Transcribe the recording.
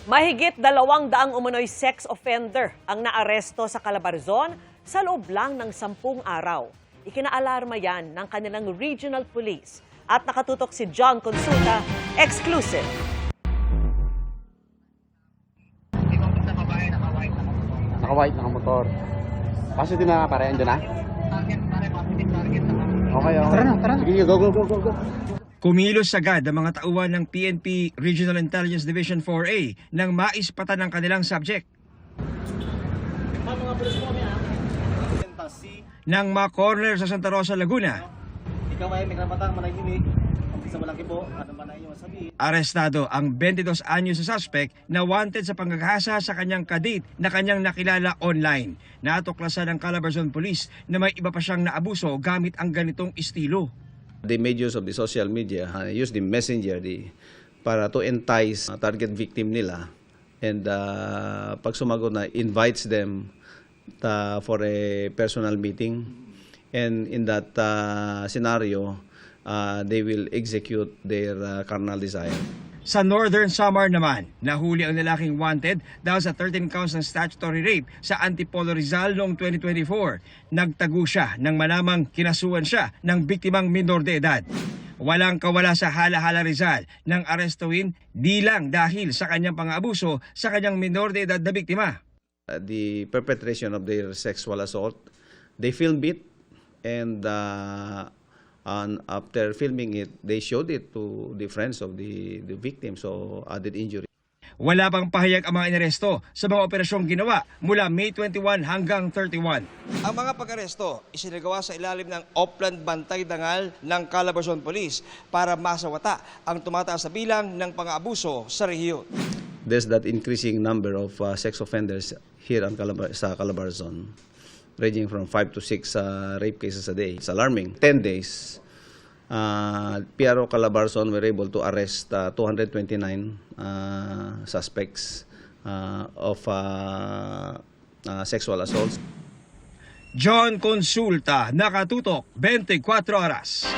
Mahigit 200 umano'y sex offender ang naaresto sa Calabarzon sa loob lang ng 10 araw. Ikinaalarma yan ng kanilang regional police. At nakatutok si John Consulta, exclusive. Naka-white, naka-motor. Positive na pare, andun na? Okay. Tara na. Sige, go. Kumilos agad ang mga tauhan ng PNP Regional Intelligence Division 4A nang maispatan ng kanilang subject. Nang ma-corner sa Santa Rosa, Laguna, ikaw ay may karapatang manahimik. Sa walang kibo, ano man ay iyong sabihin. arestado ang 22 anyos na suspect na wanted sa panggagahasa sa kanyang kadate na kanyang nakilala online. Natuklasan ng Calabarzon Police na may iba pa siyang naabuso gamit ang ganitong estilo. The made use of the social media, use the messenger para to entice target victim nila, and pag sumagot na, invites them for a personal meeting, and in that scenario they will execute their carnal desire. Sa Northern Samar naman, nahuli ang lalaking wanted dahil sa 13 counts ng statutory rape sa Antipolo Rizal noong 2024. Nagtago siya nang malamang kinasuhan siya ng biktimang minor de edad. Walang kawala sa Hala-Hala Rizal nang arestuhin di lang dahil sa kanyang pang-aabuso sa kanyang minor de edad na biktima. The perpetration of their sexual assault, they filmed it, and after filming it, they showed it to the friends of the victim, so added injury. Wala pang pahayag ang mga inaresto sa mga operasyong ginawa mula May 21 hanggang 31. Ang mga pag-aresto isinagawa sa ilalim ng Opland Bantay Dangal ng Calabarzon Police para masawata ang tumataas na bilang ng pang-aabuso sa rehiyon. There's that increasing number of sex offenders here sa Calabarzon, ranging from 5 to 6 rape cases a day. It's alarming. 10 days, PRO Calabarzon were able to arrest 229 suspects of sexual assaults. John Consulta, nakatutok 24 oras.